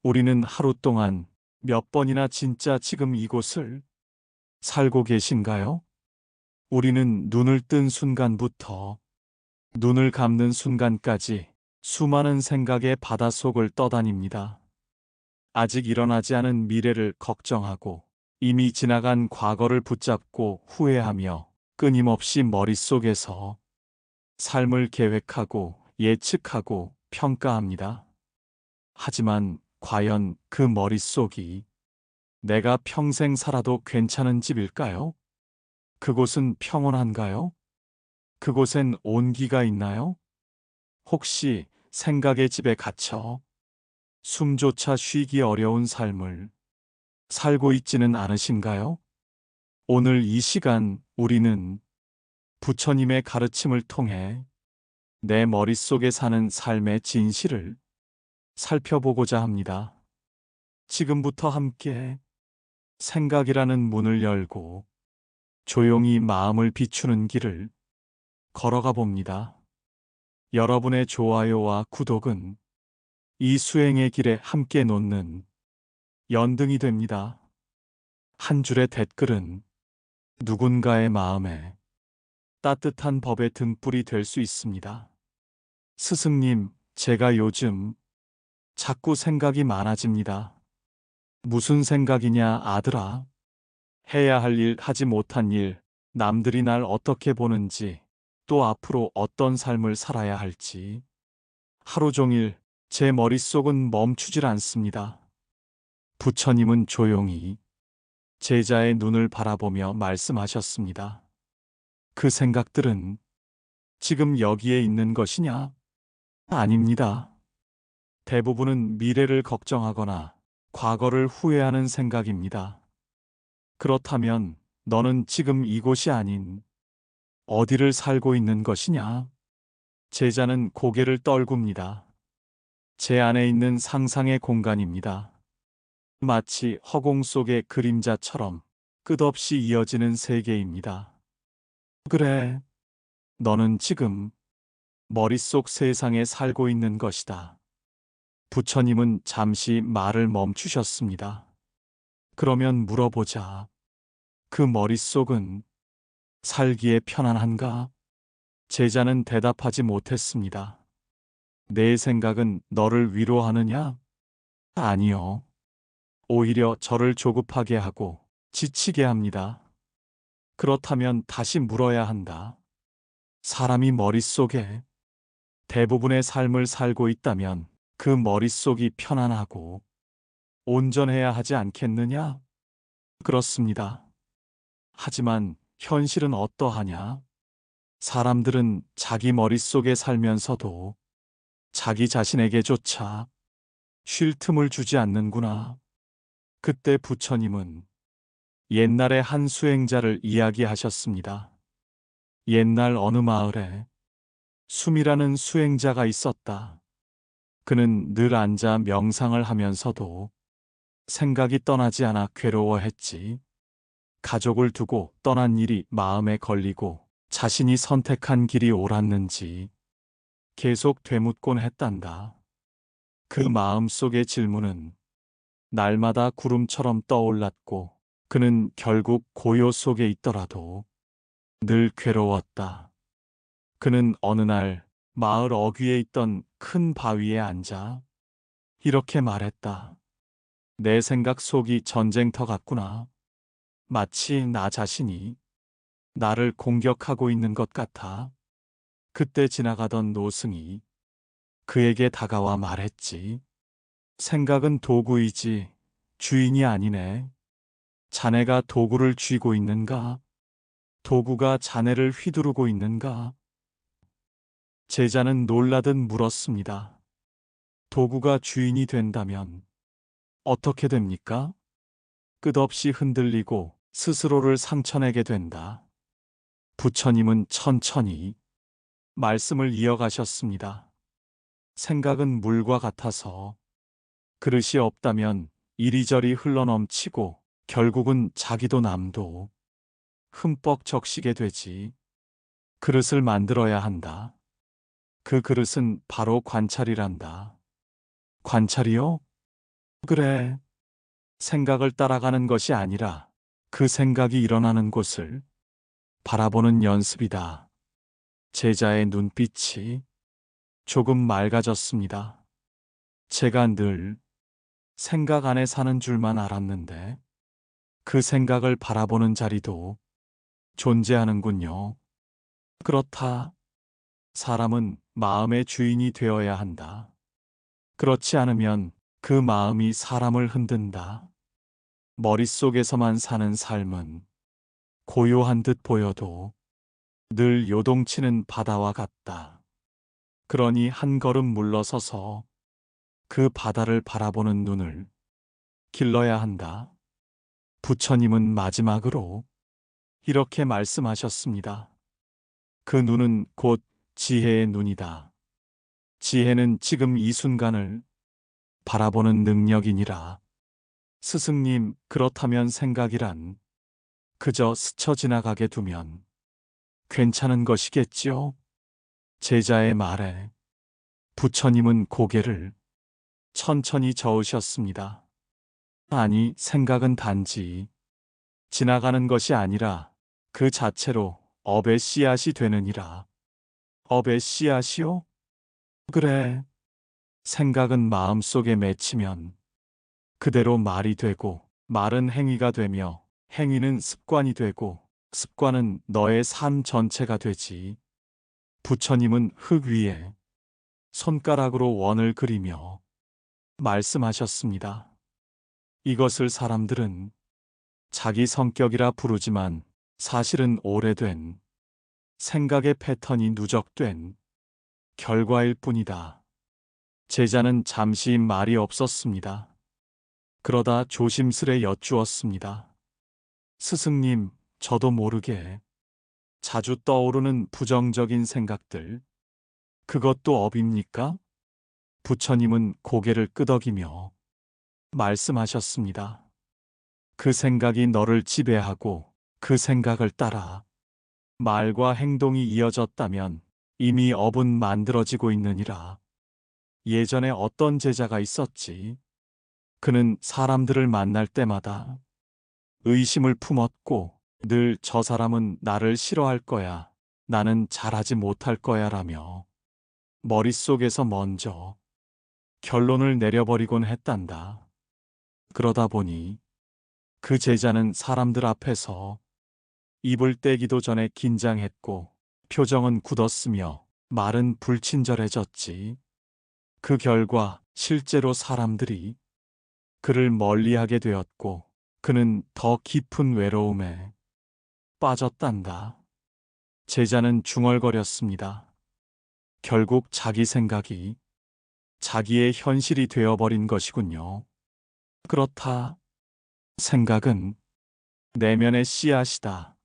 우리는 하루 동안 몇 번이나 진짜 지금 이곳을 살고 계신가요? 우리는 눈을 뜬 순간부터 눈을 감는 순간까지 수많은 생각의 바닷속을 떠다닙니다. 아직 일어나지 않은 미래를 걱정하고 이미 지나간 과거를 붙잡고 후회하며 끊임없이 머릿속에서 삶을 계획하고 예측하고 평가합니다. 하지만 과연 그 머릿속이 내가 평생 살아도 괜찮은 집일까요? 그곳은 평온한가요? 그곳엔 온기가 있나요? 혹시 생각의 집에 갇혀 숨조차 쉬기 어려운 삶을 살고 있지는 않으신가요? 오늘 이 시간 우리는 부처님의 가르침을 통해 내 머릿속에 사는 삶의 진실을 살펴보고자 합니다. 지금부터 함께 생각이라는 문을 열고 조용히 마음을 비추는 길을 걸어가 봅니다. 여러분의 좋아요와 구독은 이 수행의 길에 함께 놓는 연등이 됩니다. 한 줄의 댓글은 누군가의 마음에 따뜻한 법의 등불이 될 수 있습니다. 스승님, 제가 요즘 자꾸 생각이 많아집니다. 무슨 생각이냐, 아들아? 해야 할 일, 하지 못한 일, 남들이 날 어떻게 보는지, 또 앞으로 어떤 삶을 살아야 할지. 하루 종일 제 머릿속은 멈추질 않습니다. 부처님은 조용히 제자의 눈을 바라보며 말씀하셨습니다. 그 생각들은 지금 여기에 있는 것이냐? 아닙니다. 대부분은 미래를 걱정하거나 과거를 후회하는 생각입니다. 그렇다면 너는 지금 이곳이 아닌 어디를 살고 있는 것이냐? 제자는 고개를 떨굽니다. 제 안에 있는 상상의 공간입니다. 마치 허공 속의 그림자처럼 끝없이 이어지는 세계입니다. 그래, 너는 지금 머릿속 세상에 살고 있는 것이다. 부처님은 잠시 말을 멈추셨습니다. 그러면 물어보자. 그 머릿속은 살기에 편안한가? 제자는 대답하지 못했습니다. 내 생각은 너를 위로하느냐? 아니요. 오히려 저를 조급하게 하고 지치게 합니다. 그렇다면 다시 물어야 한다. 사람이 머릿속에 대부분의 삶을 살고 있다면 그 머릿속이 편안하고 온전해야 하지 않겠느냐? 그렇습니다. 하지만 현실은 어떠하냐? 사람들은 자기 머릿속에 살면서도 자기 자신에게조차 쉴 틈을 주지 않는구나. 그때 부처님은 옛날의 한 수행자를 이야기하셨습니다. 옛날 어느 마을에 숨이라는 수행자가 있었다. 그는 늘 앉아 명상을 하면서도 생각이 떠나지 않아 괴로워했지. 가족을 두고 떠난 일이 마음에 걸리고 자신이 선택한 길이 옳았는지 계속 되묻곤 했단다. 그 마음속의 질문은 날마다 구름처럼 떠올랐고 그는 결국 고요 속에 있더라도 늘 괴로웠다. 그는 어느 날 마을 어귀에 있던 큰 바위에 앉아 이렇게 말했다. 내 생각 속이 전쟁터 같구나. 마치 나 자신이 나를 공격하고 있는 것 같아. 그때 지나가던 노승이 그에게 다가와 말했지. 생각은 도구이지 주인이 아니네. 자네가 도구를 쥐고 있는가? 도구가 자네를 휘두르고 있는가? 제자는 놀라듯 물었습니다. 도구가 주인이 된다면 어떻게 됩니까? 끝없이 흔들리고 스스로를 상처내게 된다. 부처님은 천천히 말씀을 이어가셨습니다. 생각은 물과 같아서 그릇이 없다면 이리저리 흘러넘치고 결국은 자기도 남도 흠뻑 적시게 되지. 그릇을 만들어야 한다. 그 그릇은 바로 관찰이란다. 관찰이요? 그래. 생각을 따라가는 것이 아니라 그 생각이 일어나는 곳을 바라보는 연습이다. 제자의 눈빛이 조금 맑아졌습니다. 제가 늘 생각 안에 사는 줄만 알았는데 그 생각을 바라보는 자리도 존재하는군요. 그렇다. 사람은 마음의 주인이 되어야 한다. 그렇지 않으면 그 마음이 사람을 흔든다. 머릿속에서만 사는 삶은 고요한 듯 보여도 늘 요동치는 바다와 같다. 그러니 한 걸음 물러서서 그 바다를 바라보는 눈을 길러야 한다. 부처님은 마지막으로 이렇게 말씀하셨습니다. 그 눈은 곧 지혜의 눈이다. 지혜는 지금 이 순간을 바라보는 능력이니라. 스승님, 그렇다면 생각이란 그저 스쳐 지나가게 두면 괜찮은 것이겠지요? 제자의 말에 부처님은 고개를 천천히 저으셨습니다. 아니, 생각은 단지 지나가는 것이 아니라 그 자체로 업의 씨앗이 되느니라. 업의 씨앗이요? 그래. 생각은 마음속에 맺히면 그대로 말이 되고, 말은 행위가 되며, 행위는 습관이 되고, 습관은 너의 삶 전체가 되지. 부처님은 흙 위에 손가락으로 원을 그리며 말씀하셨습니다. 이것을 사람들은 자기 성격이라 부르지만 사실은 오래된 생각의 패턴이 누적된 결과일 뿐이다. 제자는 잠시 말이 없었습니다. 그러다 조심스레 여쭈었습니다. 스승님, 저도 모르게 자주 떠오르는 부정적인 생각들, 그것도 업입니까? 부처님은 고개를 끄덕이며 말씀하셨습니다. 그 생각이 너를 지배하고 그 생각을 따라 말과 행동이 이어졌다면 이미 업은 만들어지고 있느니라. 예전에 어떤 제자가 있었지. 그는 사람들을 만날 때마다 의심을 품었고 늘 저 사람은 나를 싫어할 거야. 나는 잘하지 못할 거야 라며 머릿속에서 먼저 결론을 내려버리곤 했단다. 그러다 보니 그 제자는 사람들 앞에서 입을 떼기도 전에 긴장했고 표정은 굳었으며 말은 불친절해졌지. 그 결과 실제로 사람들이 그를 멀리하게 되었고 그는 더 깊은 외로움에 빠졌단다. 제자는 중얼거렸습니다. 결국 자기 생각이 자기의 현실이 되어버린 것이군요. 그렇다. 생각은 내면의 씨앗이다.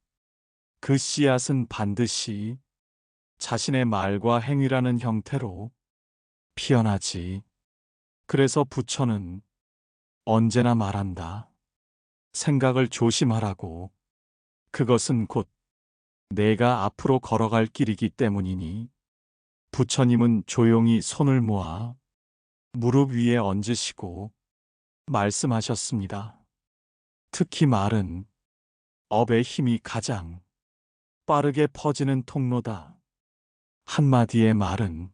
그 씨앗은 반드시 자신의 말과 행위라는 형태로 피어나지. 그래서 부처는 언제나 말한다. 생각을 조심하라고. 그것은 곧 내가 앞으로 걸어갈 길이기 때문이니. 부처님은 조용히 손을 모아 무릎 위에 얹으시고 말씀하셨습니다. 특히 말은 업의 힘이 가장 빠르게 퍼지는 통로다. 한마디의 말은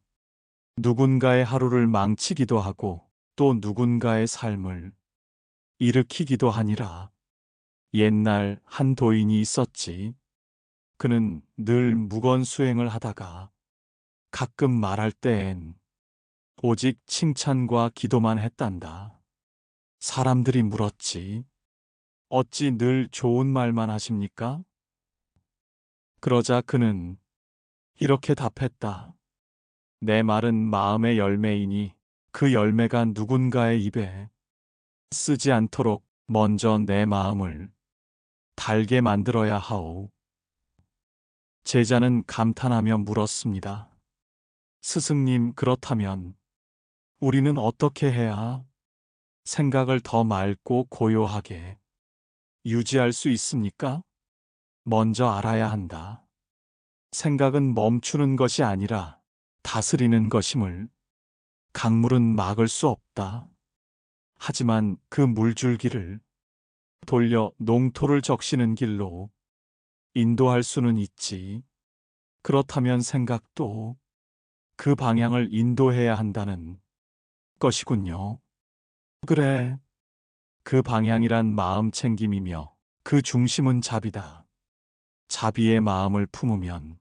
누군가의 하루를 망치기도 하고 또 누군가의 삶을 일으키기도 하니라. 옛날 한 도인이 있었지. 그는 늘 무건 수행을 하다가 가끔 말할 때엔 오직 칭찬과 기도만 했단다. 사람들이 물었지. 어찌 늘 좋은 말만 하십니까? 그러자 그는 이렇게 답했다. 내 말은 마음의 열매이니 그 열매가 누군가의 입에 쓰지 않도록 먼저 내 마음을 달게 만들어야 하오. 제자는 감탄하며 물었습니다. 스승님, 그렇다면 우리는 어떻게 해야 생각을 더 맑고 고요하게 유지할 수 있습니까? 먼저 알아야 한다. 생각은 멈추는 것이 아니라 다스리는 것임을 강물은 막을 수 없다. 하지만 그 물줄기를 돌려 농토를 적시는 길로 인도할 수는 있지. 그렇다면 생각도 그 방향을 인도해야 한다는 것이군요. 그래. 그 방향이란 마음 챙김이며 그 중심은 자비다. 자비의 마음을 품으면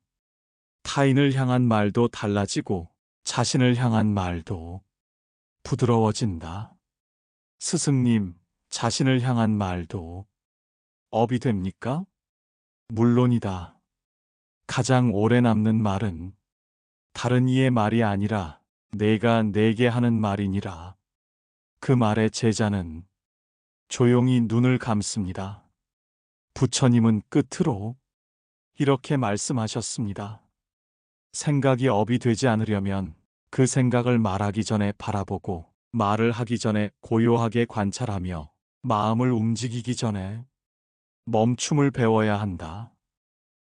타인을 향한 말도 달라지고 자신을 향한 말도 부드러워진다. 스승님, 자신을 향한 말도 업이 됩니까? 물론이다. 가장 오래 남는 말은 다른 이의 말이 아니라 내가 내게 하는 말이니라. 그 말에 제자는 조용히 눈을 감습니다. 부처님은 끝으로 이렇게 말씀하셨습니다. 생각이 업이 되지 않으려면 그 생각을 말하기 전에 바라보고 말을 하기 전에 고요하게 관찰하며 마음을 움직이기 전에 멈춤을 배워야 한다.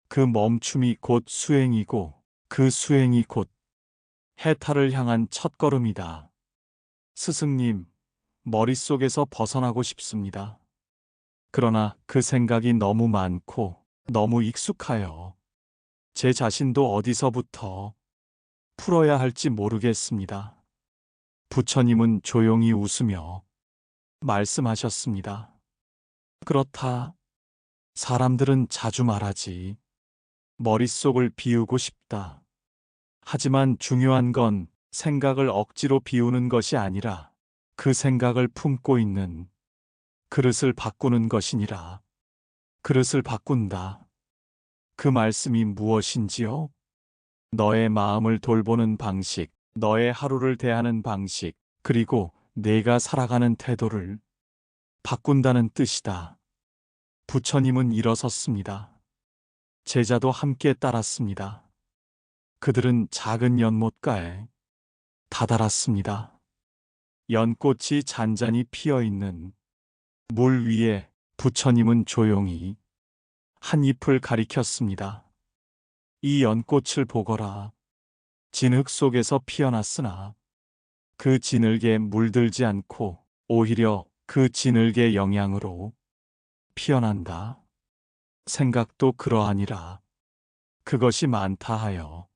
그 멈춤이 곧 수행이고 그 수행이 곧 해탈을 향한 첫걸음이다. 스승님, 머릿속에서 벗어나고 싶습니다. 그러나 그 생각이 너무 많고 너무 익숙하여 제 자신도 어디서부터 풀어야 할지 모르겠습니다. 부처님은 조용히 웃으며 말씀하셨습니다. 그렇다. 사람들은 자주 말하지. 머릿속을 비우고 싶다. 하지만 중요한 건 생각을 억지로 비우는 것이 아니라 그 생각을 품고 있는 그릇을 바꾸는 것이니라. 그릇을 바꾼다. 그 말씀이 무엇인지요? 너의 마음을 돌보는 방식, 너의 하루를 대하는 방식, 그리고 내가 살아가는 태도를 바꾼다는 뜻이다. 부처님은 일어섰습니다. 제자도 함께 따랐습니다. 그들은 작은 연못가에 다다랐습니다. 연꽃이 잔잔히 피어 있는 물 위에 부처님은 조용히 한 잎을 가리켰습니다. 이 연꽃을 보거라. 진흙 속에서 피어났으나 그 진흙에 물들지 않고 오히려 그 진흙의 영향으로 피어난다. 생각도 그러하니라. 그것이 많다 하여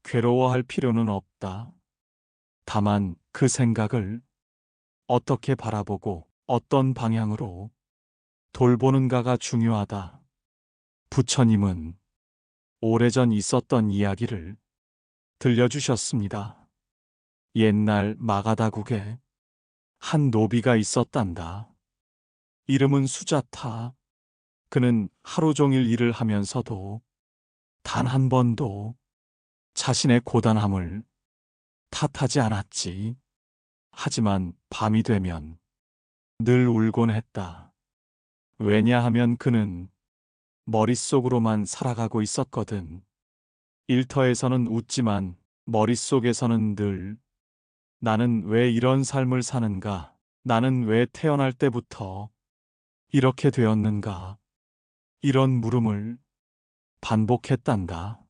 괴로워할 필요는 없다. 다만 그 생각을 어떻게 바라보고 어떤 방향으로 돌보는가가 중요하다. 부처님은 오래전 있었던 이야기를 들려주셨습니다. 옛날 마가다국에 한 노비가 있었단다. 이름은 수자타. 그는 하루 종일 일을 하면서도 단 한 번도 자신의 고단함을 탓하지 않았지. 하지만 밤이 되면 늘 울곤 했다. 왜냐하면 그는 머릿속으로만 살아가고 있었거든. 일터에서는 웃지만 머릿속에서는 늘 나는 왜 이런 삶을 사는가? 나는 왜 태어날 때부터 이렇게 되었는가? 이런 물음을 반복했단다.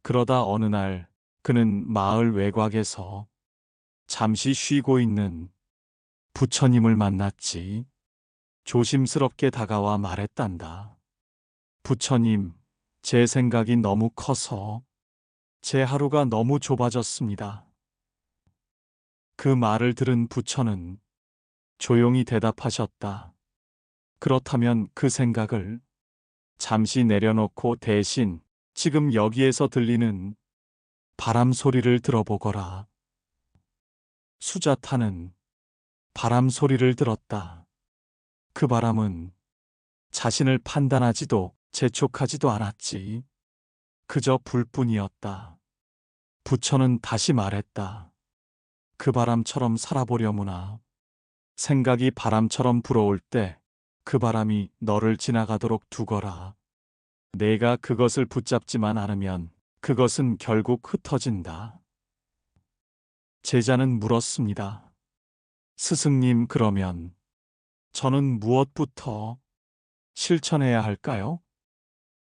그러다 어느 날 그는 마을 외곽에서 잠시 쉬고 있는 부처님을 만났지. 조심스럽게 다가와 말했단다. 부처님, 제 생각이 너무 커서 제 하루가 너무 좁아졌습니다. 그 말을 들은 부처는 조용히 대답하셨다. 그렇다면 그 생각을 잠시 내려놓고 대신 지금 여기에서 들리는 바람 소리를 들어보거라. 수자타는 바람 소리를 들었다. 그 바람은 자신을 판단하지도 재촉하지도 않았지. 그저 불뿐이었다. 부처는 다시 말했다. 그 바람처럼 살아보려무나. 생각이 바람처럼 불어올 때 그 바람이 너를 지나가도록 두거라. 내가 그것을 붙잡지만 않으면 그것은 결국 흩어진다. 제자는 물었습니다. 스승님, 그러면 저는 무엇부터 실천해야 할까요?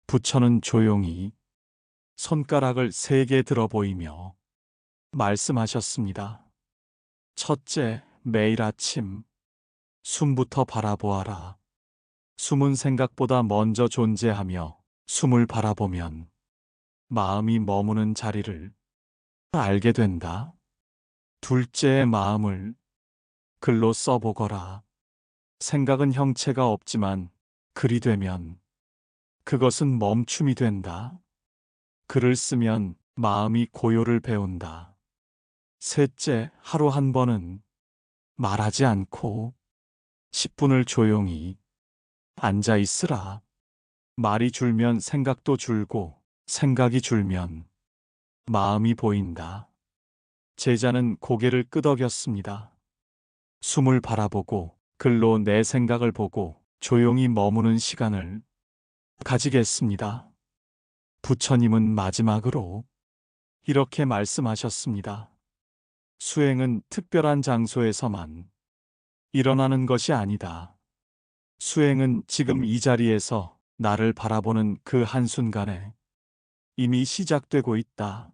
부처는 조용히 손가락을 3개 들어 보이며 말씀하셨습니다. 첫째, 매일 아침 숨부터 바라보아라. 숨은 생각보다 먼저 존재하며 숨을 바라보면 마음이 머무는 자리를 알게 된다. 둘째의 마음을 글로 써보거라. 생각은 형체가 없지만 글이 되면 그것은 멈춤이 된다. 글을 쓰면 마음이 고요를 배운다. 셋째, 하루 한 번은 말하지 않고 10분을 조용히 앉아 있으라. 말이 줄면 생각도 줄고 생각이 줄면 마음이 보인다. 제자는 고개를 끄덕였습니다. 숨을 바라보고 글로 내 생각을 보고 조용히 머무는 시간을 가지겠습니다. 부처님은 마지막으로 이렇게 말씀하셨습니다. 수행은 특별한 장소에서만 일어나는 것이 아니다. 수행은 지금 이 자리에서 나를 바라보는 그 한순간에 이미 시작되고 있다.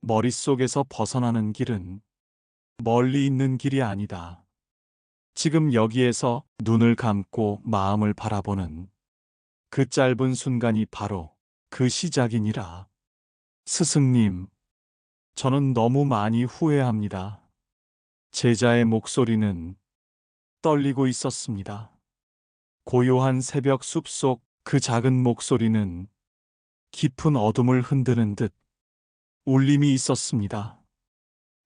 머릿속에서 벗어나는 길은 멀리 있는 길이 아니다. 지금 여기에서 눈을 감고 마음을 바라보는 그 짧은 순간이 바로 그 시작이니라. 스승님, 저는 너무 많이 후회합니다. 제자의 목소리는 떨리고 있었습니다. 고요한 새벽 숲속 그 작은 목소리는 깊은 어둠을 흔드는 듯 울림이 있었습니다.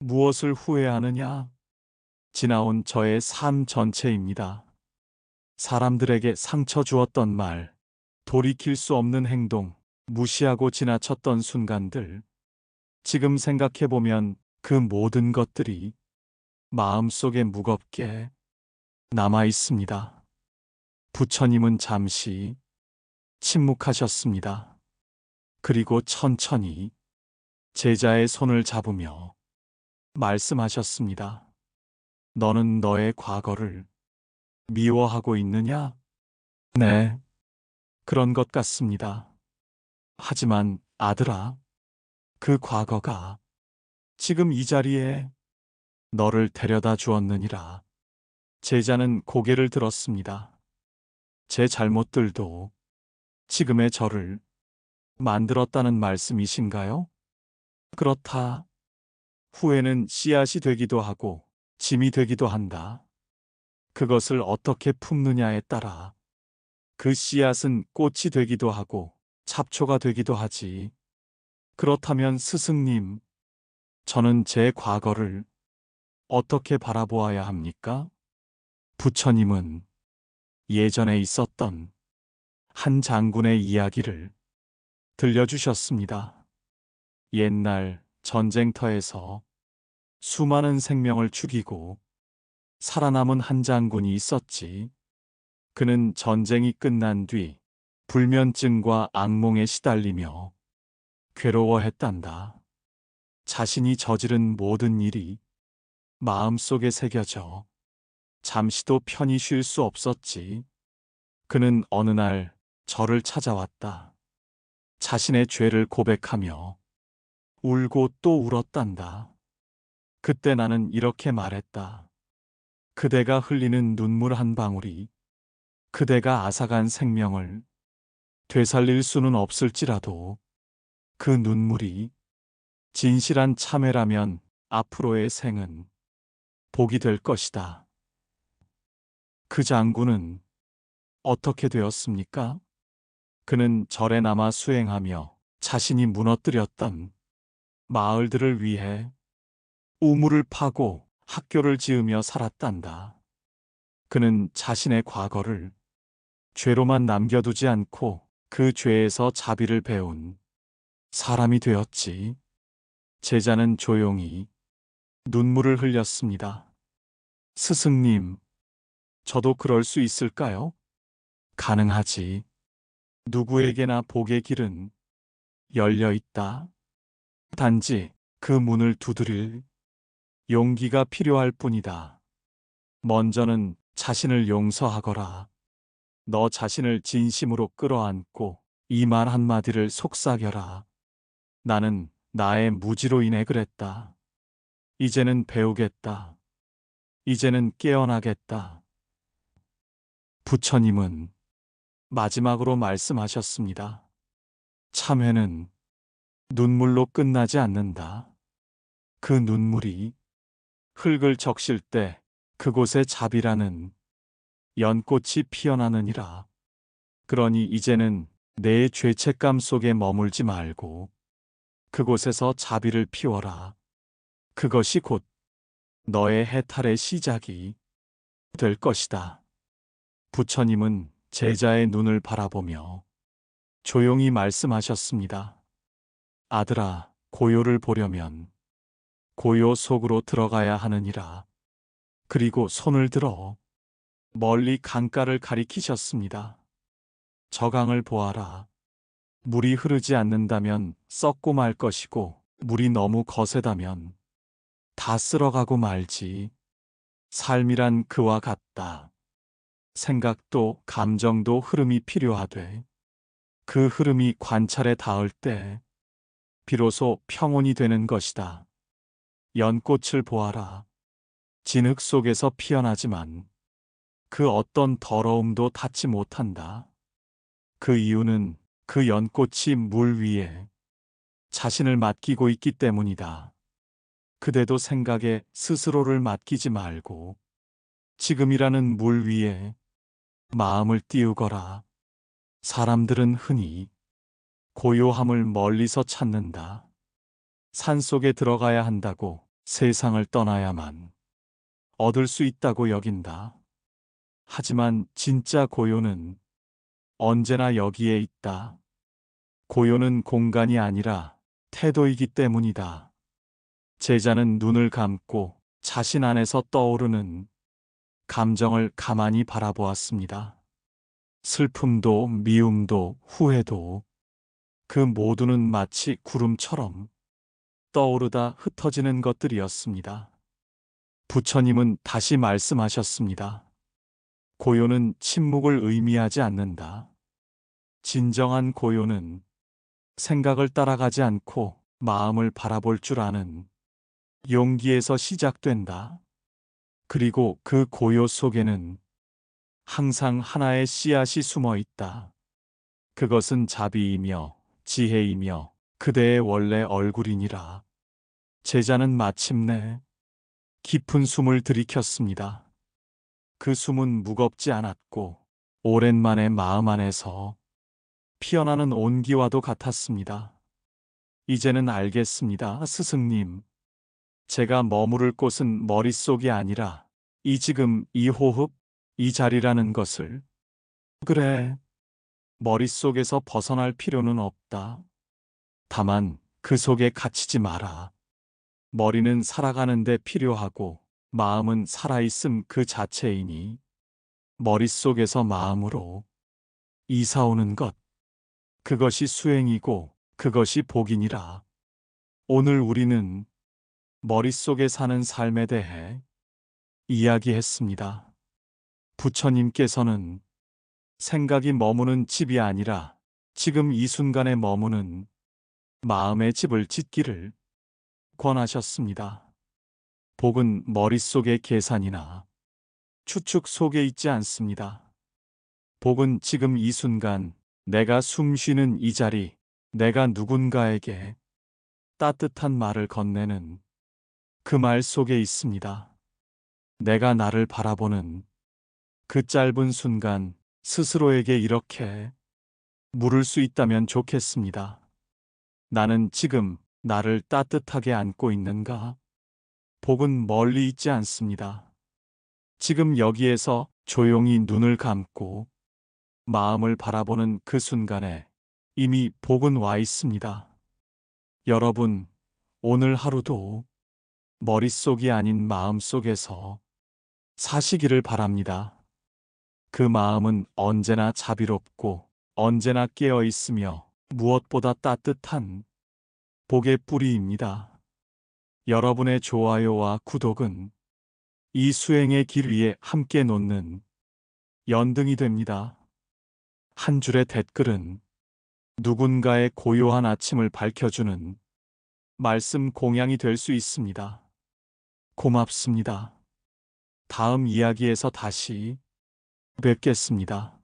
무엇을 후회하느냐? 지나온 저의 삶 전체입니다. 사람들에게 상처 주었던 말, 돌이킬 수 없는 행동, 무시하고 지나쳤던 순간들. 지금 생각해보면 그 모든 것들이 마음속에 무겁게 남아 있습니다. 부처님은 잠시 침묵하셨습니다. 그리고 천천히 제자의 손을 잡으며 말씀하셨습니다. 너는 너의 과거를 미워하고 있느냐? 네, 그런 것 같습니다. 하지만 아들아, 그 과거가 지금 이 자리에 너를 데려다 주었느니라. 제자는 고개를 들었습니다. 제 잘못들도 지금의 저를 만들었다는 말씀이신가요? 그렇다. 후회는 씨앗이 되기도 하고 짐이 되기도 한다. 그것을 어떻게 품느냐에 따라 그 씨앗은 꽃이 되기도 하고 잡초가 되기도 하지. 그렇다면 스승님, 저는 제 과거를 어떻게 바라보아야 합니까? 부처님은 예전에 있었던 한 장군의 이야기를 들려주셨습니다. 옛날 전쟁터에서 수많은 생명을 죽이고 살아남은 한 장군이 있었지. 그는 전쟁이 끝난 뒤 불면증과 악몽에 시달리며 괴로워했단다. 자신이 저지른 모든 일이 마음속에 새겨져 잠시도 편히 쉴 수 없었지. 그는 어느 날 저를 찾아왔다. 자신의 죄를 고백하며 울고 또 울었단다. 그때 나는 이렇게 말했다. 그대가 흘리는 눈물 한 방울이 그대가 앗아간 생명을 되살릴 수는 없을지라도 그 눈물이 진실한 참회라면 앞으로의 생은 복이 될 것이다. 그 장군은 어떻게 되었습니까? 그는 절에 남아 수행하며 자신이 무너뜨렸던 마을들을 위해 우물을 파고 학교를 지으며 살았단다. 그는 자신의 과거를 죄로만 남겨두지 않고 그 죄에서 자비를 배운 사람이 되었지. 제자는 조용히 눈물을 흘렸습니다. 스승님, 저도 그럴 수 있을까요? 가능하지. 누구에게나 복의 길은 열려 있다. 단지 그 문을 두드릴 용기가 필요할 뿐이다. 먼저는 자신을 용서하거라. 너 자신을 진심으로 끌어안고 이 말 한마디를 속삭여라. 나는 나의 무지로 인해 그랬다. 이제는 배우겠다. 이제는 깨어나겠다. 부처님은 마지막으로 말씀하셨습니다. 참회는 눈물로 끝나지 않는다. 그 눈물이 흙을 적실 때 그곳에 자비라는 연꽃이 피어나느니라. 그러니 이제는 내 죄책감 속에 머물지 말고 그곳에서 자비를 피워라. 그것이 곧 너의 해탈의 시작이 될 것이다. 부처님은 제자의 눈을 바라보며 조용히 말씀하셨습니다. 아들아, 고요를 보려면 고요 속으로 들어가야 하느니라. 그리고 손을 들어 멀리 강가를 가리키셨습니다. 저 강을 보아라. 물이 흐르지 않는다면 썩고 말 것이고, 물이 너무 거세다면 다 쓸어가고 말지. 삶이란 그와 같다. 생각도 감정도 흐름이 필요하되, 그 흐름이 관찰에 닿을 때 비로소 평온이 되는 것이다. 연꽃을 보아라. 진흙 속에서 피어나지만 그 어떤 더러움도 닿지 못한다. 그 이유는 그 연꽃이 물 위에 자신을 맡기고 있기 때문이다. 그대도 생각에 스스로를 맡기지 말고 지금이라는 물 위에 마음을 띄우거라. 사람들은 흔히 고요함을 멀리서 찾는다. 산속에 들어가야 한다고, 세상을 떠나야만 얻을 수 있다고 여긴다. 하지만 진짜 고요는 언제나 여기에 있다. 고요는 공간이 아니라 태도이기 때문이다. 제자는 눈을 감고 자신 안에서 떠오르는 감정을 가만히 바라보았습니다. 슬픔도 미움도 후회도 그 모두는 마치 구름처럼 떠오르다 흩어지는 것들이었습니다. 부처님은 다시 말씀하셨습니다. 고요는 침묵을 의미하지 않는다. 진정한 고요는 생각을 따라가지 않고 마음을 바라볼 줄 아는 용기에서 시작된다. 그리고 그 고요 속에는 항상 하나의 씨앗이 숨어 있다. 그것은 자비이며 지혜이며 그대의 원래 얼굴이니라. 제자는 마침내 깊은 숨을 들이켰습니다. 그 숨은 무겁지 않았고 오랜만에 마음 안에서 피어나는 온기와도 같았습니다. 이제는 알겠습니다, 스승님. 제가 머무를 곳은 머릿속이 아니라 이 지금 이 호흡, 이 자리라는 것을. 그래, 머릿속에서 벗어날 필요는 없다. 다만 그 속에 갇히지 마라. 머리는 살아가는 데 필요하고 마음은 살아있음 그 자체이니 머릿속에서 마음으로 이사오는 것, 그것이 수행이고 그것이 복이니라. 오늘 우리는 머릿속에 사는 삶에 대해 이야기했습니다. 부처님께서는 생각이 머무는 집이 아니라 지금 이 순간에 머무는 마음의 집을 짓기를 권하셨습니다. 복은 머릿속의 계산이나 추측 속에 있지 않습니다. 복은 지금 이 순간 내가 숨 쉬는 이 자리, 내가 누군가에게 따뜻한 말을 건네는 그 말 속에 있습니다. 내가 나를 바라보는 그 짧은 순간 스스로에게 이렇게 물을 수 있다면 좋겠습니다. 나는 지금 나를 따뜻하게 안고 있는가? 복은 멀리 있지 않습니다. 지금 여기에서 조용히 눈을 감고 마음을 바라보는 그 순간에 이미 복은 와 있습니다. 여러분, 오늘 하루도 머릿속이 아닌 마음속에서 사시기를 바랍니다. 그 마음은 언제나 자비롭고 언제나 깨어 있으며 무엇보다 따뜻한 복의 뿌리입니다. 여러분의 좋아요와 구독은 이 수행의 길 위에 함께 놓는 연등이 됩니다. 한 줄의 댓글은 누군가의 고요한 아침을 밝혀주는 말씀 공양이 될 수 있습니다. 고맙습니다. 다음 이야기에서 다시 뵙겠습니다.